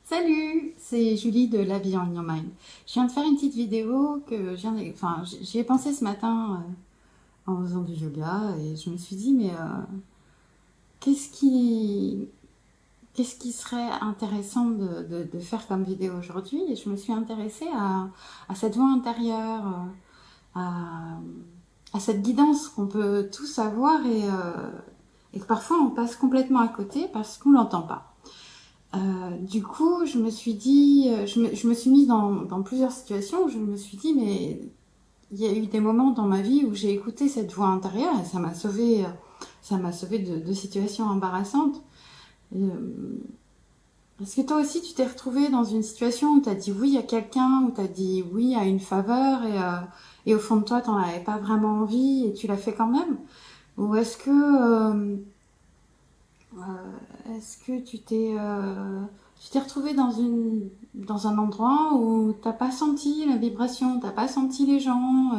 Salut, c'est Julie de La Vie en Your Mind. Je viens de faire une petite vidéo que j'y ai pensé ce matin en faisant du yoga et je me suis dit qu'est-ce qui qu'est-ce qui serait intéressant de faire comme vidéo aujourd'hui, et je me suis intéressée à cette voix intérieure, à, à cette guidance qu'on peut tous avoir et que parfois on passe complètement à côté parce qu'on l'entend pas. Du coup, je me suis dit, je me suis mise dans plusieurs situations où je me suis dit, mais il y a eu des moments dans ma vie où j'ai écouté cette voix intérieure et ça m'a sauvé de situations embarrassantes. Est-ce que toi aussi tu t'es retrouvée dans une situation où tu as dit oui à quelqu'un, où tu as dit oui à une faveur et au fond de toi tu n'en avais pas vraiment envie et tu l'as fait quand même? Ou est-ce que tu t'es retrouvé dans un endroit où t'as pas senti la vibration, t'as pas senti les gens,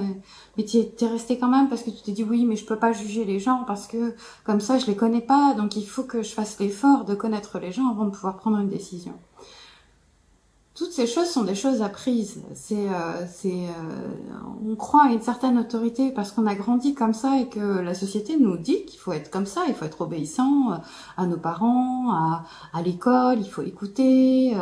mais t'es resté quand même parce que tu t'es dit oui, mais je peux pas juger les gens parce que comme ça je les connais pas, donc il faut que je fasse l'effort de connaître les gens avant de pouvoir prendre une décision. Toutes ces choses sont des choses apprises. On croit à une certaine autorité parce qu'on a grandi comme ça et que la société nous dit qu'il faut être comme ça, il faut être obéissant à nos parents, à l'école, il faut écouter,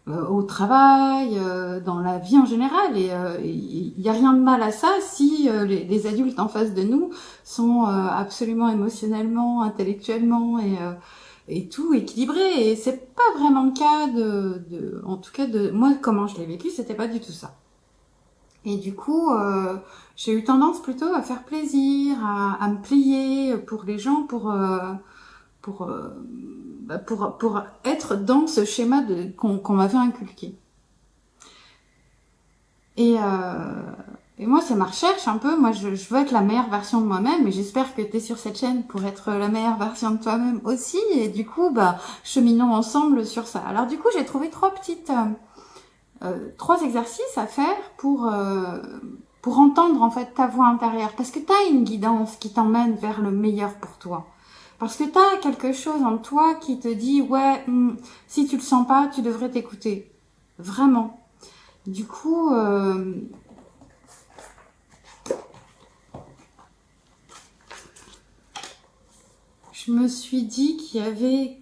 au travail, dans la vie en général. Et il n'y a rien de mal à ça si les adultes en face de nous sont absolument émotionnellement, intellectuellement et tout équilibré, et c'est pas vraiment le cas en tout cas de moi, comment je l'ai vécu, c'était pas du tout ça. Et du coup j'ai eu tendance plutôt à faire plaisir, à me plier pour les gens, pour, euh, pour être dans ce schéma qu'on m'avait inculqué. Et, euh, et moi, c'est ma recherche un peu. Moi, je veux être la meilleure version de moi-même, et j'espère que tu es sur cette chaîne pour être la meilleure version de toi-même aussi. Et du coup, cheminons ensemble sur ça. Alors du coup, j'ai trouvé trois exercices à faire pour entendre en fait ta voix intérieure. Parce que tu as une guidance qui t'emmène vers le meilleur pour toi. Parce que tu as quelque chose en toi qui te dit, ouais, si tu le sens pas, tu devrais t'écouter. Vraiment. Du coup, je me suis dit qu'il y avait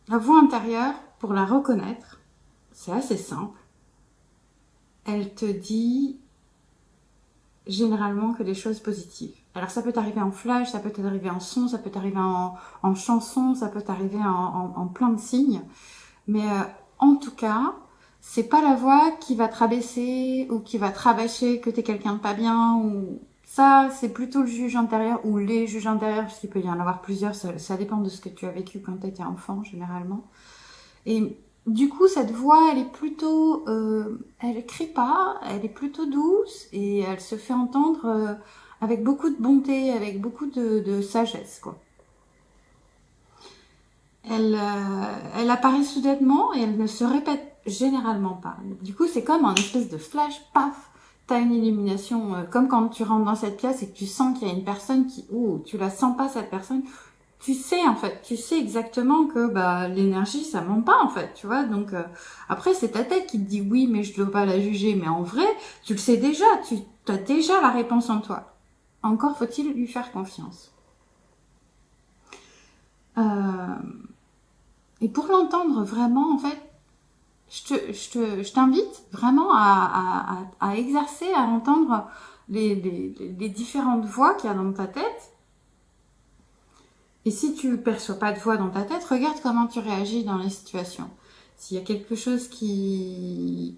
la voix intérieure, pour la reconnaître, c'est assez simple. Elle te dit généralement que des choses positives. Alors ça peut t'arriver en flash, ça peut t'arriver en son, ça peut t'arriver en chanson, ça peut t'arriver en plein de signes. Mais en tout cas, c'est pas la voix qui va te rabaisser ou qui va te rabâcher que t'es quelqu'un de pas bien. Ou ça, c'est plutôt le juge intérieur ou les juges intérieurs, parce qu'il peut y en avoir plusieurs. Ça dépend de ce que tu as vécu quand tu étais enfant, généralement. Et du coup, cette voix, elle est plutôt, elle crie pas, elle est plutôt douce et elle se fait entendre avec beaucoup de bonté, avec beaucoup de sagesse, quoi. Elle apparaît soudainement et elle ne se répète généralement pas. Du coup, c'est comme un espèce de flash, paf, t'as une illumination, comme quand tu rentres dans cette pièce et que tu sens qu'il y a une personne tu la sens pas cette personne, tu sais en fait, tu sais exactement que l'énergie ça ment pas en fait, tu vois. Donc après c'est ta tête qui te dit oui, mais je dois pas la juger, mais en vrai, tu le sais déjà, tu as déjà la réponse en toi. Encore faut-il lui faire confiance. Euh, Et pour l'entendre vraiment, en fait, je t'invite vraiment à exercer, à entendre les différentes voix qu'il y a dans ta tête. Et si tu ne perçois pas de voix dans ta tête, regarde comment tu réagis dans les situations. S'il y a quelque chose que tu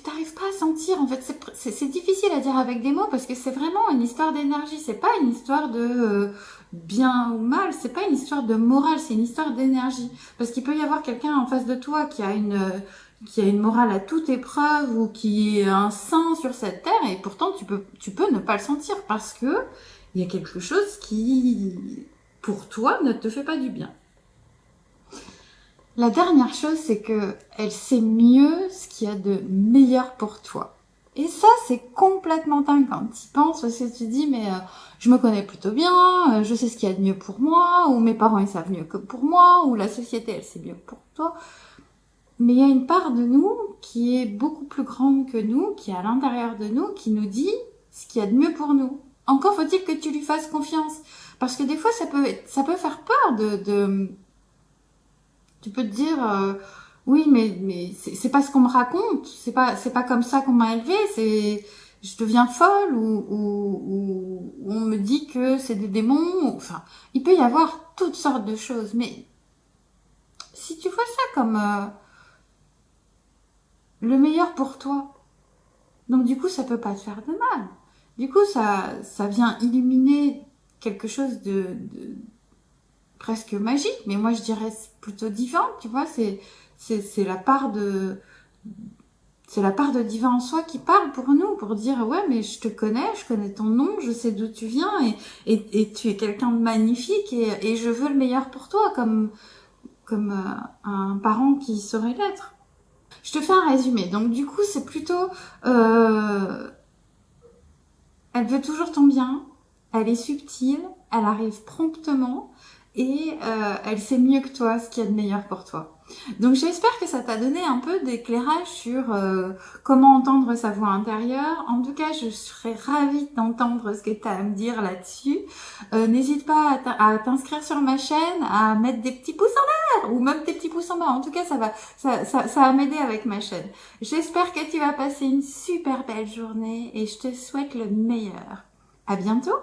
n'arrives pas à sentir, en fait, c'est difficile à dire avec des mots parce que c'est vraiment une histoire d'énergie. C'est pas une histoire de bien ou mal, c'est pas une histoire de morale, c'est une histoire d'énergie. Parce qu'il peut y avoir quelqu'un en face de toi qui a une morale à toute épreuve ou qui est un saint sur cette terre, et pourtant tu peux ne pas le sentir parce que il y a quelque chose qui, pour toi, ne te fait pas du bien. La dernière chose, c'est que elle sait mieux ce qu'il y a de meilleur pour toi. Et ça, c'est complètement dingue quand tu y penses, parce que tu te dis, mais je me connais plutôt bien, je sais ce qu'il y a de mieux pour moi, ou mes parents, ils savent mieux que pour moi, ou la société, elle sait mieux que pour toi. Mais il y a une part de nous qui est beaucoup plus grande que nous, qui est à l'intérieur de nous, qui nous dit ce qu'il y a de mieux pour nous. Encore faut-il que tu lui fasses confiance. Parce que des fois, ça peut faire peur tu peux te dire, oui, mais c'est pas ce qu'on me raconte, c'est pas comme ça qu'on m'a élevé, je deviens folle, ou on me dit que c'est des démons, enfin, il peut y avoir toutes sortes de choses, mais si tu vois ça comme le meilleur pour toi, donc du coup, ça peut pas te faire de mal. Du coup, ça vient illuminer quelque chose de presque magique, mais moi je dirais plutôt divin, tu vois, c'est la part de c'est la part de divin en soi qui parle pour nous, pour dire ouais mais je connais ton nom, je sais d'où tu viens et tu es quelqu'un de magnifique et je veux le meilleur pour toi comme un parent qui saurait l'être. Je te fais un résumé. Donc du coup c'est plutôt elle veut toujours ton bien, elle est subtile, elle arrive promptement et elle sait mieux que toi ce qu'il y a de meilleur pour toi. Donc j'espère que ça t'a donné un peu d'éclairage sur comment entendre sa voix intérieure. En tout cas, je serais ravie d'entendre ce que tu as à me dire là-dessus. N'hésite pas à t'inscrire sur ma chaîne, à mettre des petits pouces en l'air ou même des petits pouces en bas. En tout cas, ça va m'aider avec ma chaîne. J'espère que tu vas passer une super belle journée et je te souhaite le meilleur. À bientôt!